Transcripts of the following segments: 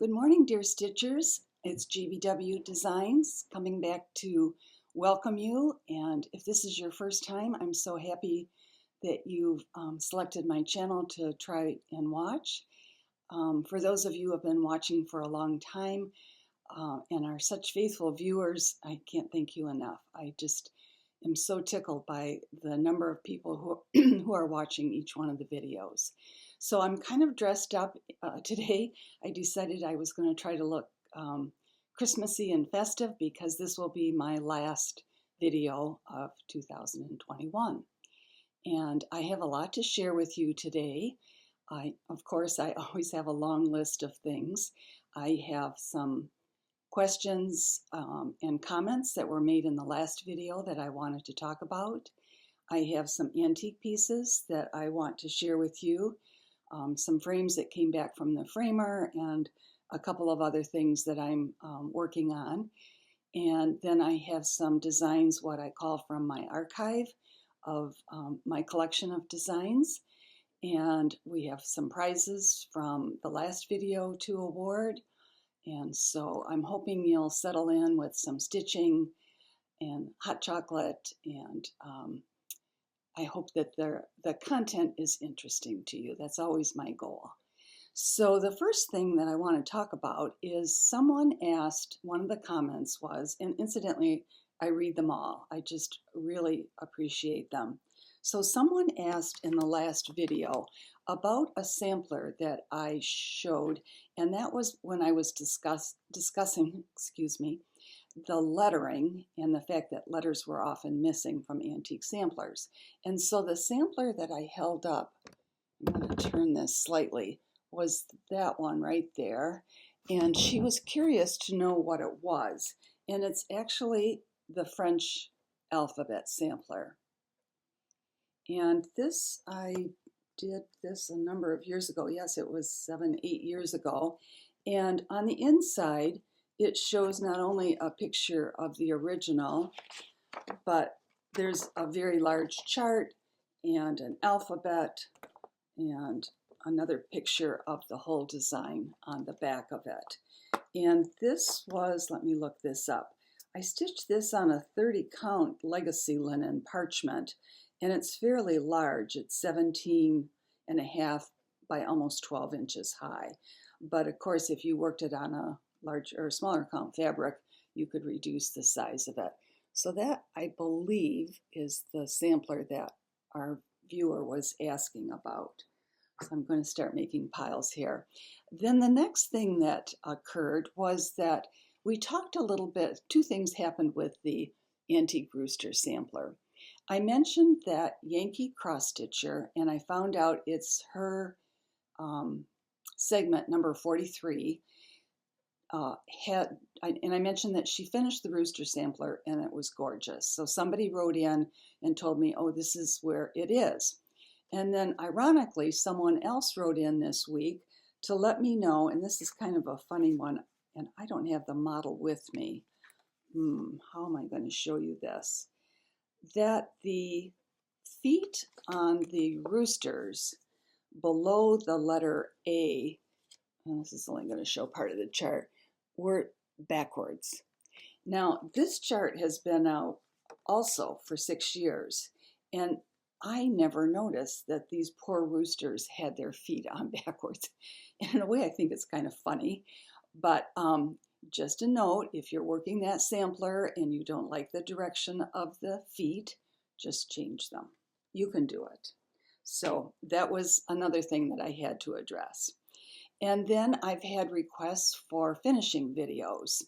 Good morning, dear Stitchers. It's JBW Designs coming back to welcome you. And if this is your first time, I'm so happy that you've selected my channel to try and watch. For those of you who have been watching for a long time and are such faithful viewers, I can't thank you enough. I just am so tickled by the number of people who, who are watching each one of the videos. So I'm kind of dressed up today. I decided I was going to try to look Christmassy and festive because this will be my last video of 2021. And I have a lot to share with you today. Of course, I always have a long list of things. I have some questions and comments that were made in the last video that I wanted to talk about. I have some antique pieces that I want to share with you. Some frames that came back from the framer and a couple of other things that I'm working on. And then I have some designs, what I call from my archive of my collection of designs. And we have some prizes from the last video to award. And so I'm hoping you'll settle in with some stitching and hot chocolate, and I hope that the content is interesting to you. That's always my goal. So the first thing that I want to talk about is someone asked, one of the comments was, and incidentally, I read them all. I just really appreciate them. So someone asked in the last video about a sampler that I showed, and that was when I was discussing, the lettering and the fact that letters were often missing from antique samplers. And so the sampler that I held up, I'm going to turn this slightly, was that one right there. And she was curious to know what it was. And it's actually the French alphabet sampler. And this, I did this a number of years ago. Yes, it was 7, 8 years ago. And on the inside, it shows not only a picture of the original, but there's a very large chart and an alphabet and another picture of the whole design on the back of it. And this was, let me look this up. I stitched this on a 30 count legacy linen parchment, and it's fairly large. It's 17.5 by almost 12 inches high. But of course, if you worked it on a large or smaller count fabric, you could reduce the size of it. So that, I believe, is the sampler that our viewer was asking about. So I'm going to start making piles here. Then the next thing that occurred was that we talked a little bit, two things happened with the antique rooster sampler. I mentioned that Yankee cross stitcher, and I found out it's her segment number 43. And I mentioned that she finished the rooster sampler and it was gorgeous. So somebody wrote in and told me, oh, this is where it is. And then ironically, someone else wrote in this week to let me know, and this is kind of a funny one, and I don't have the model with me. How am I going to show you this? That the feet on the roosters below the letter A, and this is only going to show part of the chart, were backwards. Now, this chart has been out also for 6 years, and I never noticed that these poor roosters had their feet on backwards. And in a way, I think it's kind of funny, but just a note, if you're working that sampler and you don't like the direction of the feet, just change them. You can do it. So that was another thing that I had to address. And then I've had requests for finishing videos.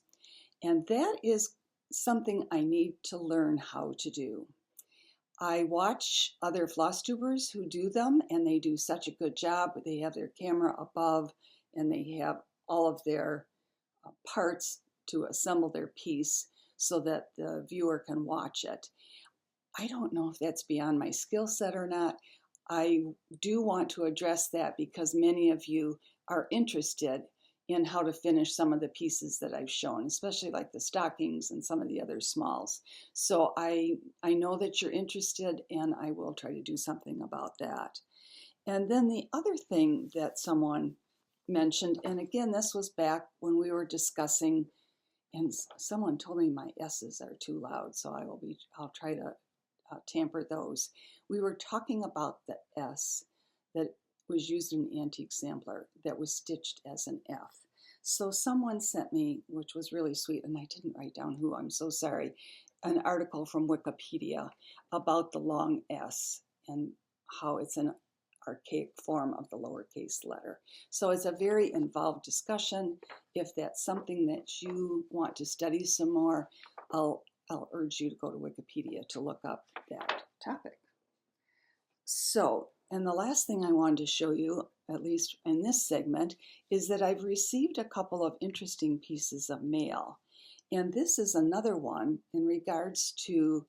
And that is something I need to learn how to do. I watch other Flosstubers who do them, and they do such a good job. They have their camera above, and they have all of their parts to assemble their piece so that the viewer can watch it. I don't know if that's beyond my skill set or not. I do want to address that because many of you are interested in how to finish some of the pieces that I've shown, especially like the stockings and some of the other smalls. So I know that you're interested, and I will try to do something about that. And then the other thing that someone mentioned, and again, this was back when we were discussing, and someone told me my S's are too loud, so I'll try to tamper those. We were talking about the S that was used in an antique sampler that was stitched as an F. So someone sent me, which was really sweet, and I didn't write down who, I'm so sorry, an article from Wikipedia about the long S and how it's an archaic form of the lowercase letter. So it's a very involved discussion. If that's something that you want to study some more, I'll urge you to go to Wikipedia to look up that topic. So, and the last thing I wanted to show you, at least in this segment, is that I've received a couple of interesting pieces of mail. And this is another one in regards to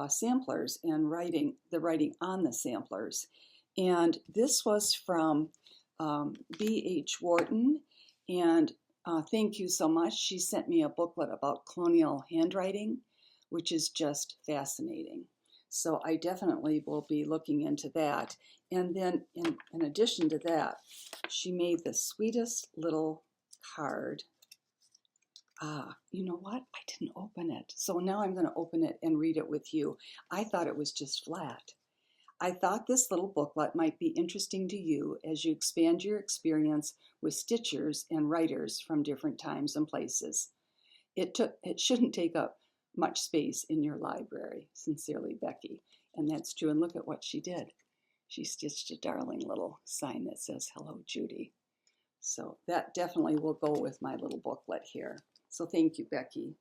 samplers and the writing on the samplers. And this was from B.H. Wharton, and thank you so much. She sent me a booklet about colonial handwriting, which is just fascinating. So I definitely will be looking into that. And then in addition to that, she made the sweetest little card. You know what? I didn't open it. So now I'm going to open it and read it with you. I thought it was just flat. I thought this little booklet might be interesting to you as you expand your experience with stitchers and writers from different times and places. It shouldn't take up much space in your library. Sincerely, Becky. And that's true. And look at what she did. She stitched a darling little sign that says, "Hello, Judy." So that definitely will go with my little booklet here. So thank you, Becky.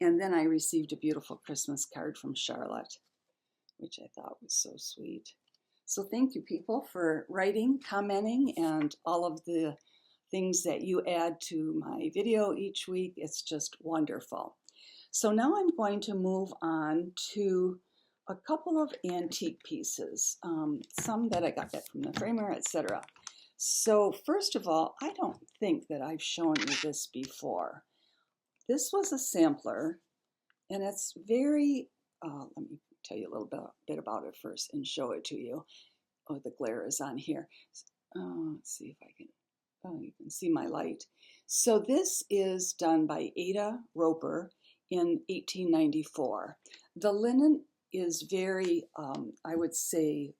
And then I received a beautiful Christmas card from Charlotte, which I thought was so sweet. So thank you, people, for writing, commenting, and all of the things that you add to my video each week. It's just wonderful. So now I'm going to move on to a couple of antique pieces, some that I got back from the framer, etc. So first of all, I don't think that I've shown you this before. This was a sampler, and it's very, let me tell you a little bit about it first and show it to you. Oh, the glare is on here. Let's see if I can, you can see my light. So this is done by Ada Roper in 1894. The linen is very, I would say,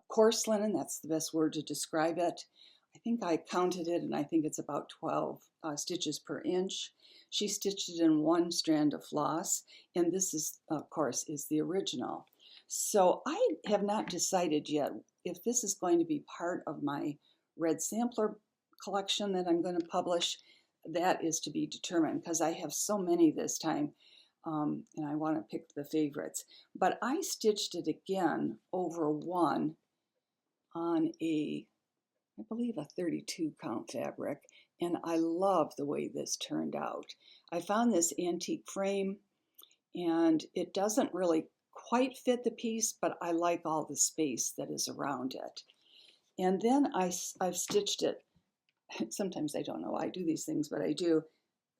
coarse linen. That's the best word to describe it. I think I counted it, and I think it's about 12 stitches per inch. She stitched it in one strand of floss, and this is, of course, is the original. So I have not decided yet if this is going to be part of my red sampler collection that I'm going to publish. That is to be determined, because I have so many this time, and I want to pick the favorites. But I stitched it again over one on I believe a 32 count fabric, and I love the way this turned out. I found this antique frame, and it doesn't really quite fit the piece, but I like all the space that is around it. And then I've stitched it. Sometimes I don't know why I do these things, but I do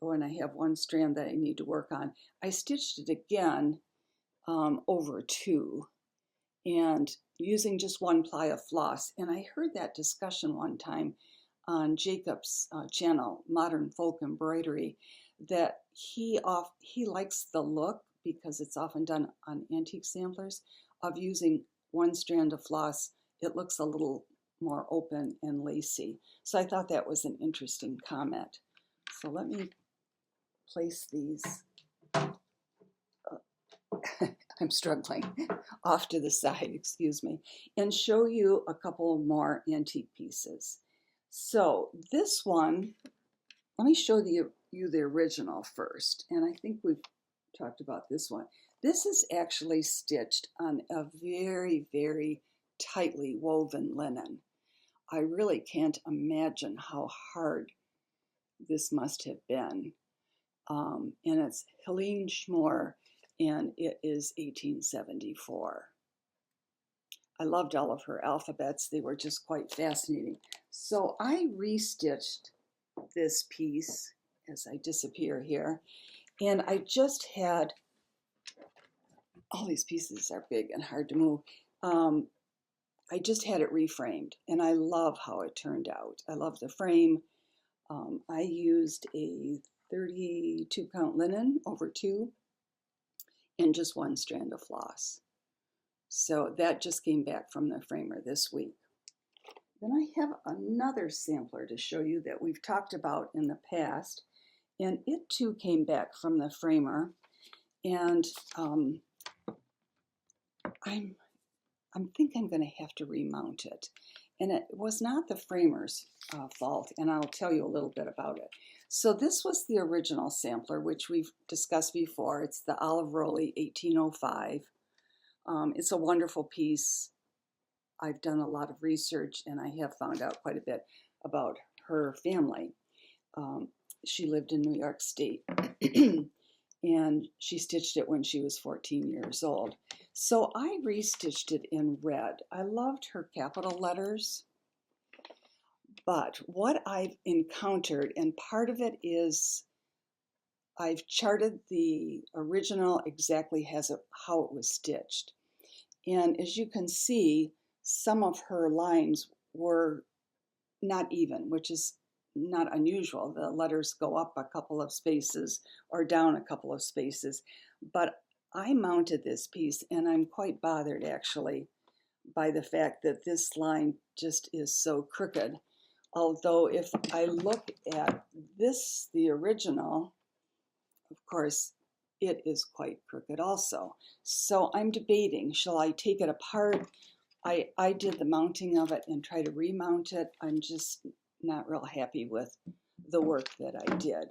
when I have one strand that I need to work on. I stitched it again over two, and using just one ply of floss. And I heard that discussion one time on Jacob's channel, Modern Folk Embroidery, that he likes the look, because it's often done on antique samplers, of using one strand of floss. It looks a little more open and lacy. So I thought that was an interesting comment. So let me place these, I'm struggling, off to the side, excuse me, and show you a couple more antique pieces. So this one, let me show you the original first, and I think we've talked about this one. This is actually stitched on a very, very tightly woven linen. I really can't imagine how hard this must have been. And it's Helene Schmore, and it is 1874. I loved all of her alphabets. They were just quite fascinating. So I restitched this piece as I disappear here, and I just had, all these pieces are big and hard to move. I just had it reframed, and I love how it turned out. I love the frame. I used a 32 count linen over 2 and just 1 strand of floss. So that just came back from the framer this week. Then I have another sampler to show you that we've talked about in the past, and it too came back from the framer. And I think I'm going to have to remount it. And it was not the framer's fault, and I'll tell you a little bit about it. So this was the original sampler, which we've discussed before. It's the Olive Rowley 1805. It's a wonderful piece. I've done a lot of research, and I have found out quite a bit about her family. She lived in New York State, and she stitched it when she was 14 years old. So I restitched it in red. I loved her capital letters, but what I've encountered, and part of it is I've charted the original exactly how it was stitched. And as you can see, some of her lines were not even, which is not unusual. The letters go up a couple of spaces or down a couple of spaces. But I mounted this piece, and I'm quite bothered actually by the fact that this line just is so crooked. Although if I look at this, the original, of course, it is quite crooked also. So I'm debating, shall I take it apart? I did the mounting of it and try to remount it. I'm just not real happy with the work that I did.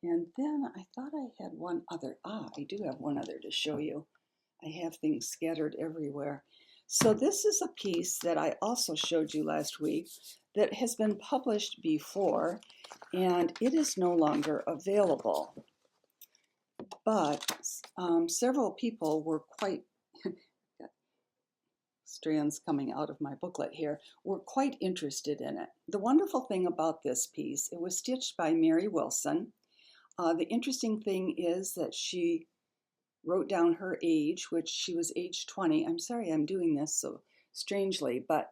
And then I thought I had one other. I do have one other to show you. I have things scattered everywhere. So this is a piece that I also showed you last week that has been published before, and it is no longer available. But several people were quite, strands coming out of my booklet here, were quite interested in it. The wonderful thing about this piece, it was stitched by Mary Wilson. The interesting thing is that she wrote down her age, which she was age 20. I'm sorry I'm doing this so strangely, but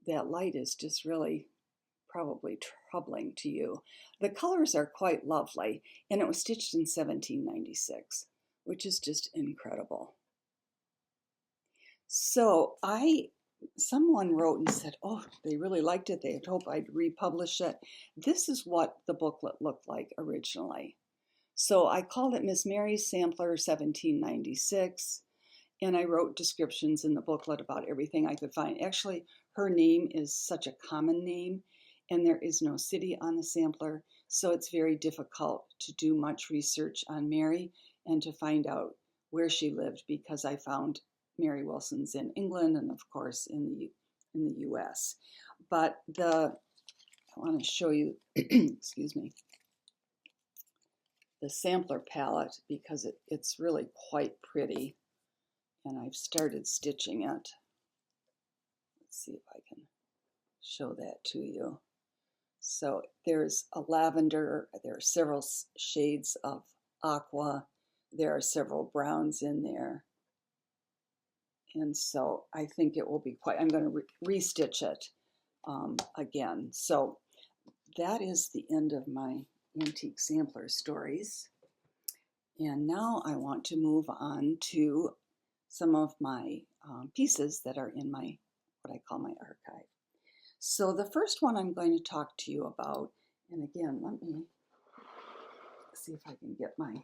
that light is just really probably troubling to you. The colors are quite lovely, and it was stitched in 1796, which is just incredible. So someone wrote and said, oh, they really liked it. They had hoped I'd republish it. This is what the booklet looked like originally. So I called it Miss Mary's Sampler 1796, and I wrote descriptions in the booklet about everything I could find. Actually, her name is such a common name, and there is no city on the sampler, so it's very difficult to do much research on Mary and to find out where she lived, because I found Mary Wilson's in England and of course in the US. But I want to show you, excuse me, the sampler palette, because it's really quite pretty, and I've started stitching it. Let's see if I can show that to you. So there's a lavender, there are several shades of aqua, there are several browns in there. And so I think it will be I'm going to restitch it again. So that is the end of my antique sampler stories. And now I want to move on to some of my pieces that are in my, what I call my archive. So the first one I'm going to talk to you about, and again, let me see if I can get my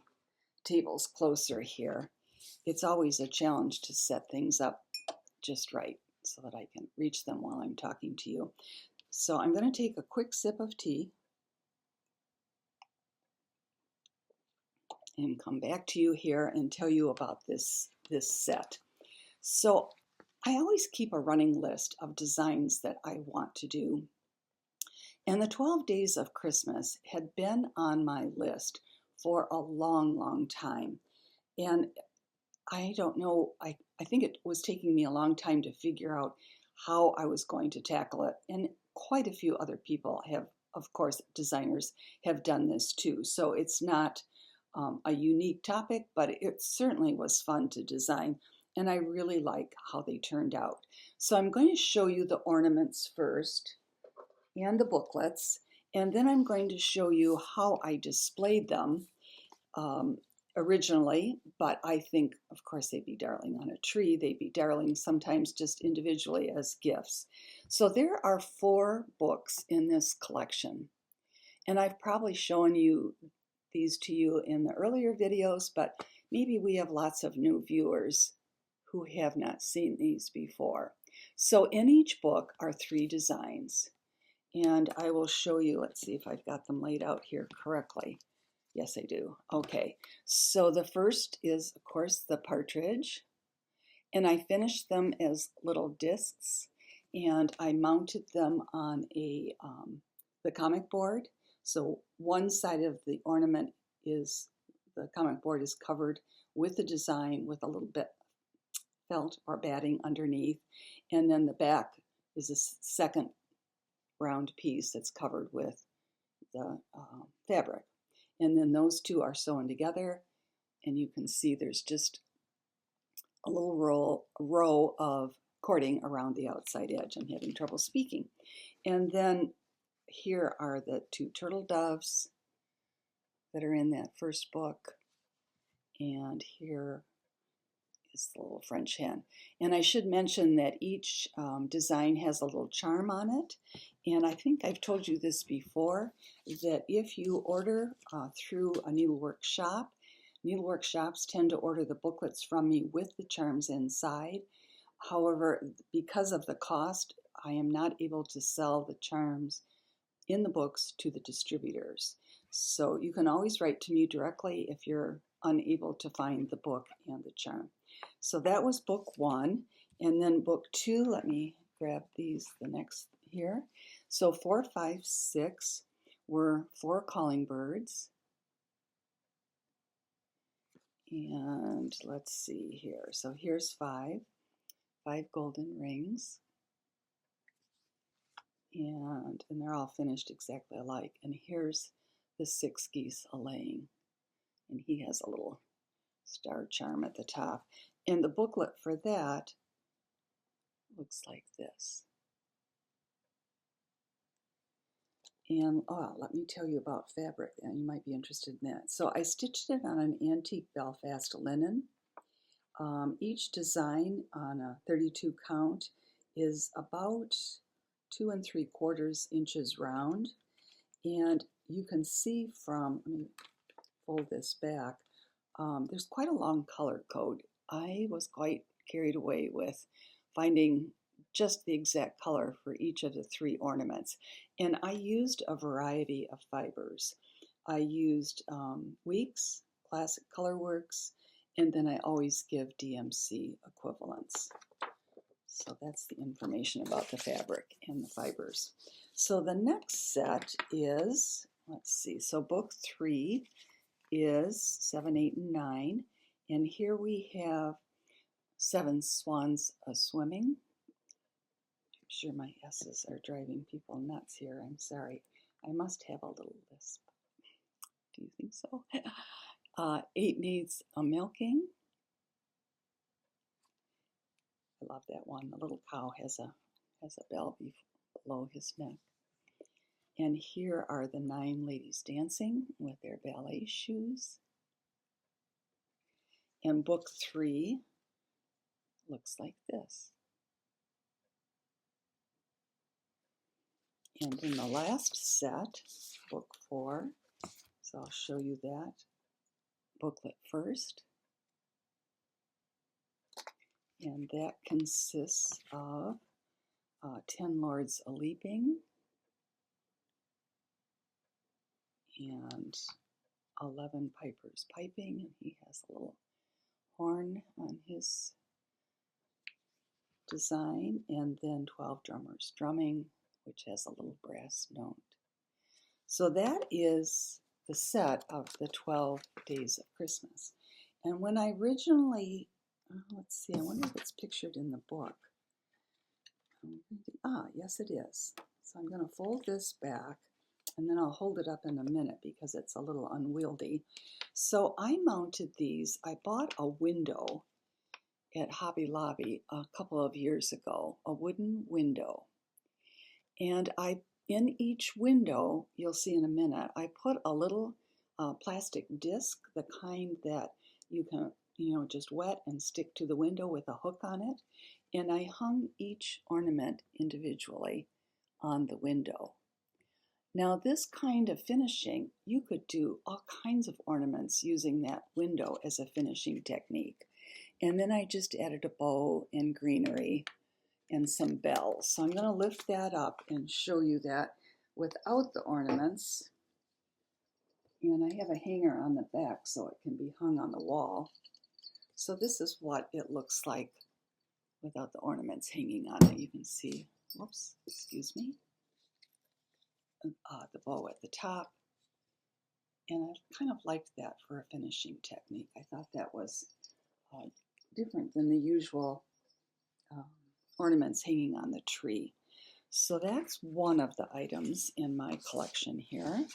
tables closer here. It's always a challenge to set things up just right so that I can reach them while I'm talking to you. So I'm going to take a quick sip of tea and come back to you here and tell you about this set. So I always keep a running list of designs that I want to do. And the 12 Days of Christmas had been on my list for a long, long time. And I don't know, I think it was taking me a long time to figure out how I was going to tackle it. And quite a few other people have, of course, designers have done this too. So it's not a unique topic, but it certainly was fun to design. and I really like how they turned out. So I'm going to show you the ornaments first and the booklets, and then I'm going to show you how I displayed them originally, but I think, of course, they'd be darling on a tree. They'd be darling sometimes just individually as gifts. So there are 4 books in this collection, and I've probably shown you these to you in the earlier videos, but maybe we have lots of new viewers who have not seen these before. So in each book are 3 designs, and I will show you. Let's see if I've got them laid out here correctly. Yes, I do. Okay, so the first is, of course, the partridge, and I finished them as little discs, and I mounted them on the comic board. So one side of the ornament is, the comic board is covered with the design with a little bit felt or batting underneath, and then the back is a second round piece that's covered with the fabric. And then those 2 are sewn together, and you can see there's just a little row of cording around the outside edge. I'm having trouble speaking. And then here are the 2 turtle doves that are in that first book, and here is the little French hen. And I should mention that each design has a little charm on it, and I think I've told you this before, that if you order through a needlework shop, needlework shops tend to order the booklets from me with the charms inside. However, because of the cost, I am not able to sell the charms in the books to the distributors. So you can always write to me directly if you're unable to find the book and the charm. So that was book 1. And then book 2, let me grab these, the next here. So 4, 5, 6 were 4 calling birds. And let's see here. So here's 5 golden rings. And they're all finished exactly alike. And here's the 6 geese a-laying. And he has a little star charm at the top. And the booklet for that looks like this. And let me tell you about fabric, and you might be interested in that. So I stitched it on an antique Belfast linen. Each design on a 32 count is about 2 3/4 inches round. And you can see from, let me fold this back, there's quite a long color code. I was quite carried away with finding just the exact color for each of the 3 ornaments. And I used a variety of fibers. I used Weeks, Classic Colorworks, and then I always give DMC equivalents. So that's the information about the fabric and the fibers. So the next set is, let's see, so book 3 is 7, 8, and 9. And here we have 7 swans swimming. I'm sure my S's are driving people nuts here. I'm sorry. I must have a little lisp. Do you think so? 8 needs a milking. I love that one. The little cow has a bell below his neck. And here are the 9 ladies dancing with their ballet shoes. And book 3 looks like this. And in the last set, book 4, so I'll show you that booklet first. And that consists of 10 lords a-leaping and 11 pipers piping, and he has a little horn on his design, and then 12 drummers drumming, which has a little brass note. So that is the set of the 12 Days of Christmas. And when I originally, let's see, I wonder if it's pictured in the book. Yes it is. So I'm going to fold this back, and then I'll hold it up in a minute because it's a little unwieldy. So I mounted these. I bought a window at Hobby Lobby a couple of years ago, a wooden window. And in each window, you'll see in a minute, I put a little plastic disc, the kind that you can, just wet and stick to the window with a hook on it. And I hung each ornament individually on the window. Now, this kind of finishing, you could do all kinds of ornaments using that window as a finishing technique. And then I just added a bow and greenery and some bells. So I'm going to lift that up and show you that without the ornaments. And I have a hanger on the back so it can be hung on the wall. So this is what it looks like without the ornaments hanging on it. You can see, whoops, excuse me, the bow at the top. And I kind of liked that for a finishing technique. I thought that was different than the usual ornaments hanging on the tree. So that's one of the items in my collection here.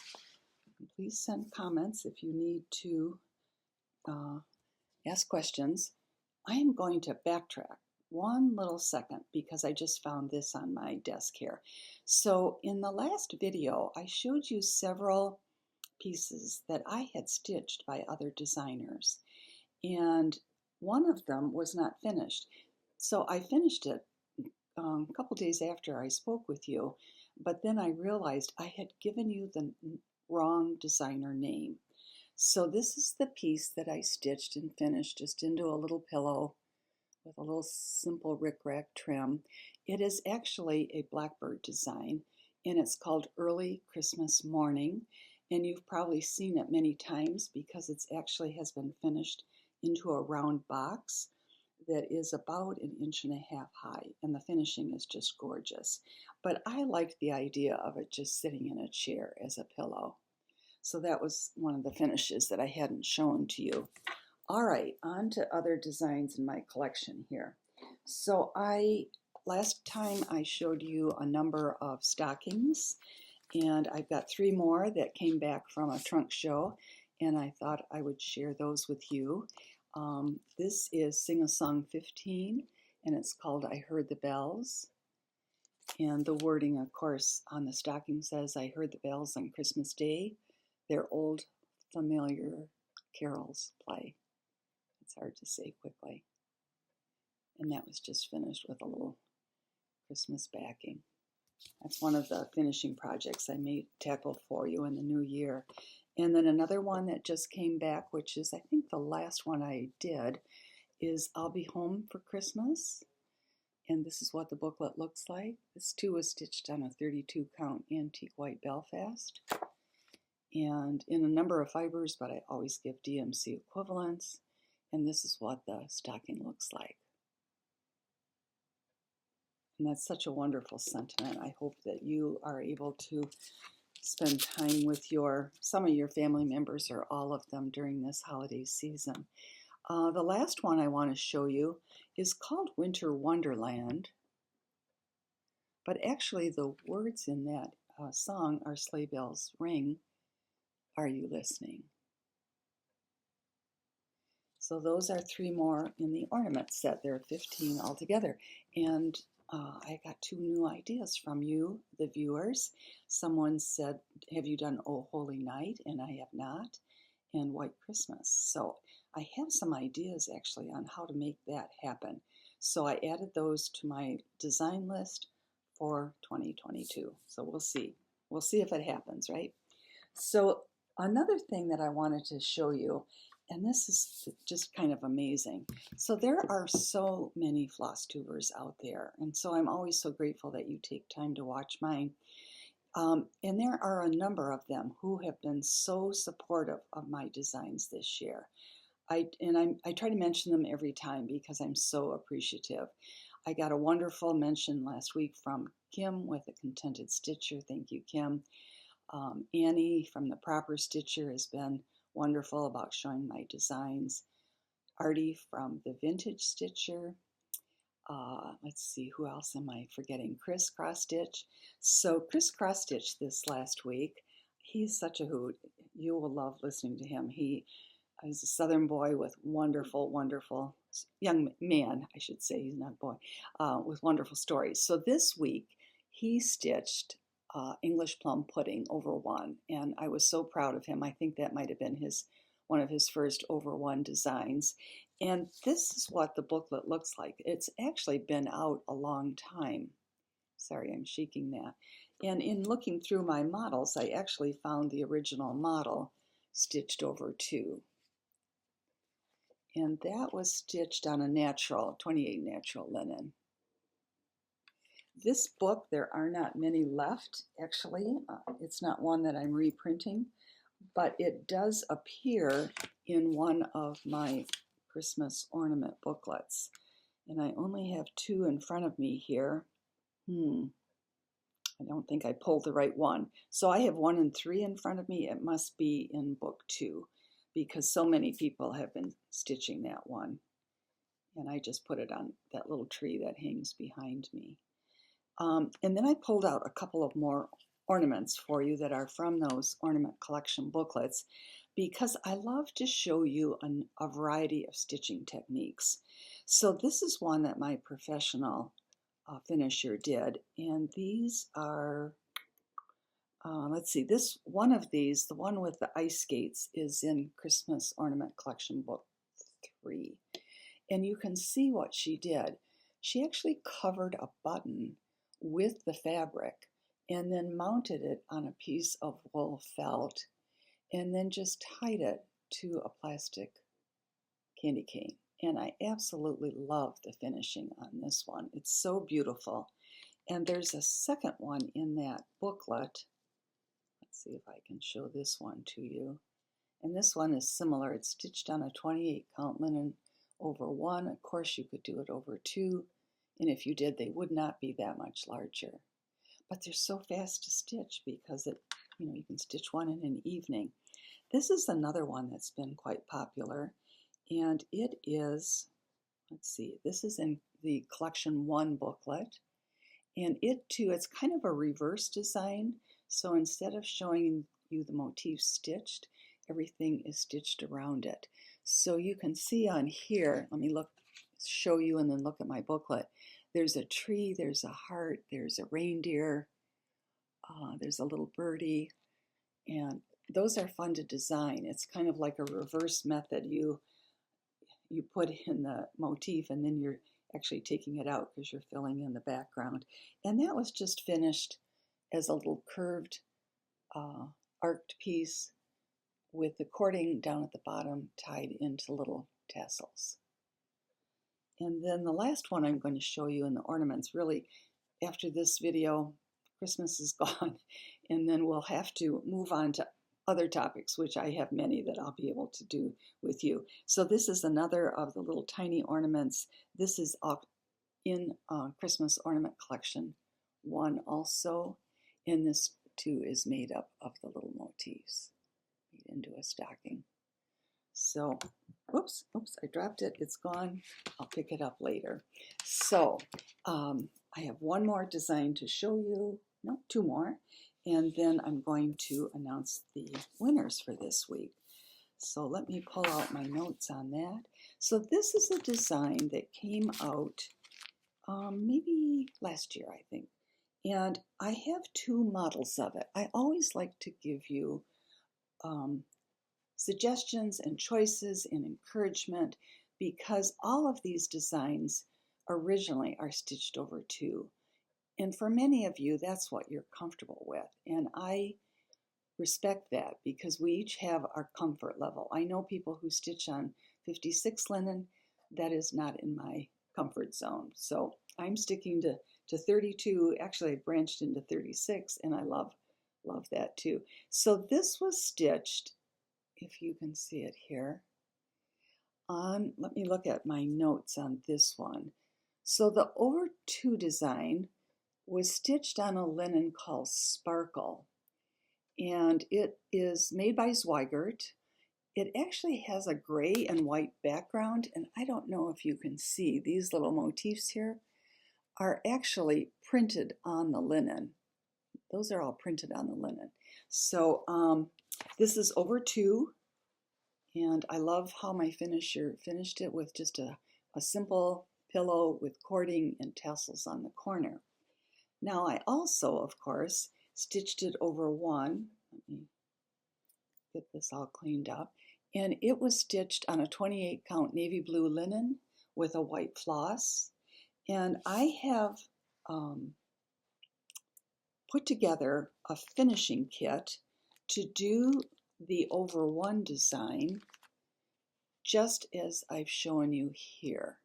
Please send comments if you need to ask questions. I am going to backtrack one little second because I just found this on my desk here. So in the last video, I showed you several pieces that I had stitched by other designers, and one of them was not finished. So I finished it a couple days after I spoke with you, but then I realized I had given you the wrong designer name. So this is the piece that I stitched and finished just into a little pillow with a little simple rickrack trim. It is actually a blackbird design, and it's called Early Christmas Morning, and you've probably seen it many times because it actually has been finished into a round box that is about 1.5 inches high, and the finishing is just gorgeous. But I liked the idea of it just sitting in a chair as a pillow. So that was one of the finishes that I hadn't shown to you. All right, on to other designs in my collection here. So last time I showed you a number of stockings, and I've got 3 more that came back from a trunk show, and I thought I would share those with you. This is Sing a Song 15, and it's called I Heard the Bells. And the wording, of course, on the stocking says, I heard the bells on Christmas Day. Their old familiar carols play. It's hard to say quickly. And that was just finished with a little Christmas backing. That's one of the finishing projects I may tackle for you in the new year. And then another one that just came back, which is I think the last one I did, is I'll Be Home for Christmas. And this is what the booklet looks like. This too was stitched on a 32 count antique white Belfast. And in a number of fibers, but I always give DMC equivalents. And this is what the stocking looks like. And that's such a wonderful sentiment. I hope that you are able to spend time with some of your family members or all of them during this holiday season. The last one I want to show you is called Winter Wonderland. But actually the words in that song are Sleigh Bells Ring. Are you listening? So those are 3 more in the ornament set. There are 15 altogether. And I got 2 new ideas from you, the viewers. Someone said, have you done Oh Holy Night? And I have not. And White Christmas. So I have some ideas actually on how to make that happen. So I added those to my design list for 2022. So we'll see. We'll see if it happens, right? So another thing that I wanted to show you, and this is just kind of amazing. So there are so many Flosstubers out there, and so I'm always so grateful that you take time to watch mine. And there are a number of them who have been so supportive of my designs this year. I try to mention them every time because I'm so appreciative. I got a wonderful mention last week from Kim with a Contented Stitcher. Thank you, Kim. Annie from the Proper Stitcher has been wonderful about showing my designs. Artie from the Vintage Stitcher. Let's see, who else am I forgetting? Chris Cross Stitch. So Chris Cross Stitch this last week, he's such a hoot. You will love listening to him. He is a Southern boy with wonderful, wonderful, young man, I should say, he's not a boy, with wonderful stories. So this week he stitched English plum pudding over one, and I was so proud of him. I think that might have been one of his first over one designs. And this is what the booklet looks like. It's actually been out a long time. Sorry, I'm shaking that. And in looking through my models, I actually found the original model stitched over two. And that was stitched on a natural, 28 natural linen. This book, there are not many left, actually. It's not one that I'm reprinting, but it does appear in one of my Christmas ornament booklets. And I only have two in front of me here. I don't think I pulled the right one. So I have 1 and 3 in front of me. It must be in book 2 because so many people have been stitching that one. And I just put it on that little tree that hangs behind me. And then I pulled out a couple of more ornaments for you that are from those ornament collection booklets because I love to show you a variety of stitching techniques. So this is one that my professional finisher did, and these are, let's see, one of these, the one with the ice skates, is in Christmas Ornament Collection Book 3. And you can see what she did. She actually covered a button with the fabric and then mounted it on a piece of wool felt and then just tied it to a plastic candy cane. And I absolutely love the finishing on this one. It's so beautiful. And there's a second one in that booklet. Let's see if I can show this one to you. And this one is similar. It's stitched on a 28 count linen over 1. Of course, you could do it over 2. And if you did, they would not be that much larger. But they're so fast to stitch because you can stitch one in an evening. This is another one that's been quite popular. And it is, let's see, this is in the Collection 1 booklet. And it too, it's kind of a reverse design. So instead of showing you the motif stitched, everything is stitched around it. So you can see on here, let me show you and then look at my booklet. There's a tree, there's a heart, there's a reindeer, there's a little birdie, and those are fun to design. It's kind of like a reverse method. You put in the motif and then you're actually taking it out because you're filling in the background. And that was just finished as a little curved arced piece with the cording down at the bottom tied into little tassels. And then the last one I'm going to show you in the ornaments, really after this video, Christmas is gone, and then we'll have to move on to other topics, which I have many that I'll be able to do with you. So this is another of the little tiny ornaments. This is in Christmas Ornament Collection 1 also, and this too is made up of the little motifs made into a stocking. So, oops, I dropped it. It's gone. I'll pick it up later. So, I have one more design to show you. No, 2 more. And then I'm going to announce the winners for this week. So let me pull out my notes on that. So this is a design that came out maybe last year, I think. And I have 2 models of it. I always like to give you suggestions and choices and encouragement because all of these designs originally are stitched over 2. And for many of you, that's what you're comfortable with. And I respect that because we each have our comfort level. I know people who stitch on 56 linen. That is not in my comfort zone. So I'm sticking to 32. Actually, I branched into 36, and I love that too. So this was stitched, if you can see it here, let me look at my notes on this one. So the over 2 design was stitched on a linen called Sparkle, and it is made by Zweigert. It actually has a gray and white background, and I don't know if you can see these little motifs here are actually printed on the linen. Those are all printed on the linen. So this is over 2, And I love how my finisher finished it with just a simple pillow with cording and tassels on the corner. Now I also, of course, stitched it over one. Let me get this all cleaned up. And it was stitched on a 28 count navy blue linen with a white floss. And I have put together a finishing kit to do the over one design just as I've shown you here.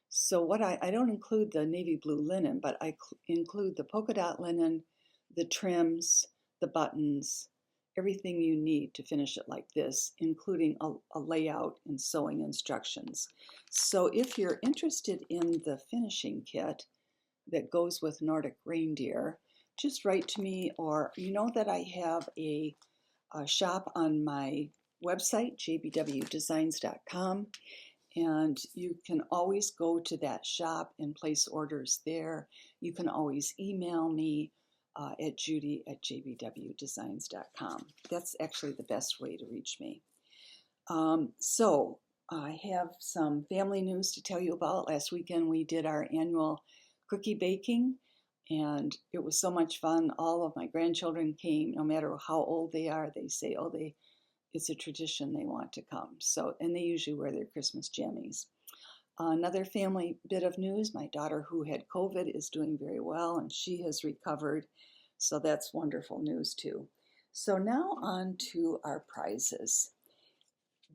So what I don't include the navy blue linen, but I include the polka dot linen, the trims, the buttons, everything you need to finish it like this, including a layout and sewing instructions. So if you're interested in the finishing kit that goes with Nordic reindeer, just write to me, or you know that I have a shop on my website, jbwdesigns.com, and you can always go to that shop and place orders there. You can always email me at judy@jbwdesigns.com. That's actually the best way to reach me. So I have some family news to tell you about. Last weekend we did our annual cookie baking, and it was so much fun. All of my grandchildren came, no matter how old they are. They say, oh, it's a tradition, they want to come. So, and they usually wear their Christmas jammies. Another family bit of news, my daughter who had COVID is doing very well, and she has recovered. So that's wonderful news too. So now on to our prizes.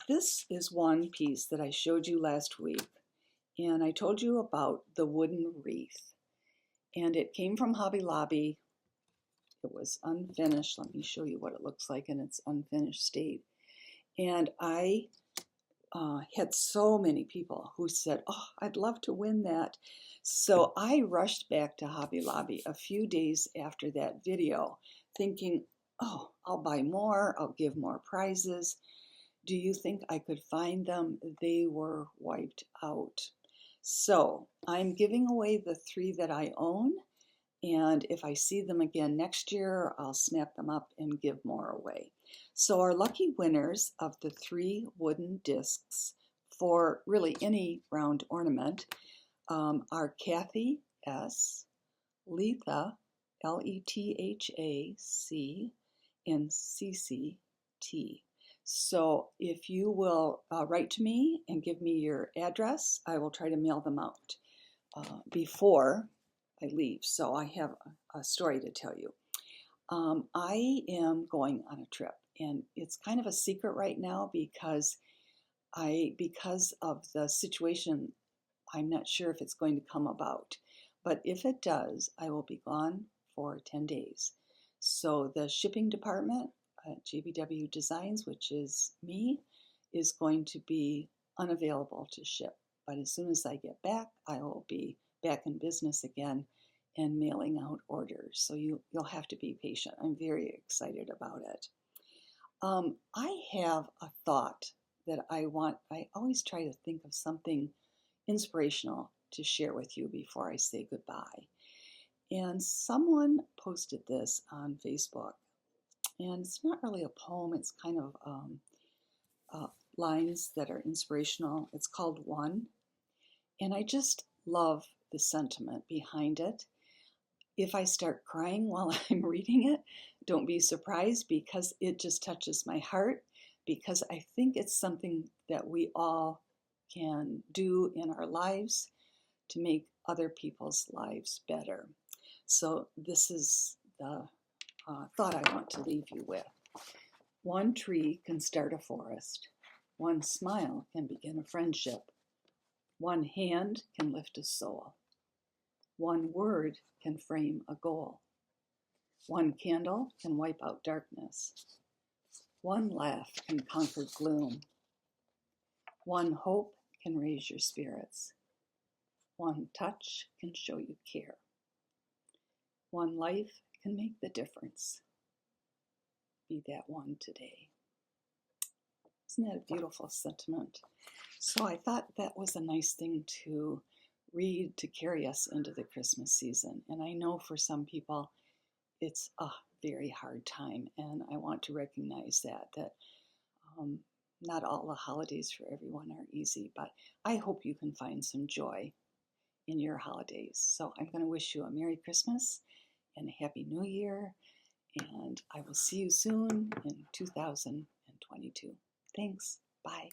This is one piece that I showed you last week, and I told you about the wooden wreath. And it came from Hobby Lobby. It was unfinished. Let me show you what it looks like in its unfinished state. And I had so many people who said, oh, I'd love to win that. So I rushed back to Hobby Lobby a few days after that video thinking, oh, I'll buy more, I'll give more prizes. Do you think I could find them? They were wiped out. So I'm giving away the 3 that I own, and if I see them again next year, I'll snap them up and give more away. So our lucky winners of the 3 wooden discs for really any round ornament are Kathy S., Letha, Lethac, and CCT. So if you will write to me and give me your address, I will try to mail them out before I leave. So I have a story to tell you. I am going on a trip, and it's kind of a secret right now because of the situation, I'm not sure if it's going to come about. But if it does, I will be gone for 10 days. So the shipping department at JBW Designs, which is me, is going to be unavailable to ship. But as soon as I get back, I will be back in business again and mailing out orders. So you'll have to be patient. I'm very excited about it. I have a thought that I always try to think of something inspirational to share with you before I say goodbye. And someone posted this on Facebook. And it's not really a poem, it's kind of lines that are inspirational. It's called One. And I just love the sentiment behind it. If I start crying while I'm reading it, don't be surprised, because it just touches my heart, because I think it's something that we all can do in our lives to make other people's lives better. So this is the thought I want to leave you with. One tree can start a forest. One smile can begin a friendship. One hand can lift a soul. One word can frame a goal. One candle can wipe out darkness. One laugh can conquer gloom. One hope can raise your spirits. One touch can show you care. One life can make the difference. Be that one today. Isn't that a beautiful sentiment? So I thought that was a nice thing to read to carry us into the Christmas season. And I know for some people it's a very hard time, and I want to recognize that not all the holidays for everyone are easy, but I hope you can find some joy in your holidays. So I'm going to wish you a Merry Christmas and a Happy New Year, and I will see you soon in 2022. Thanks. Bye.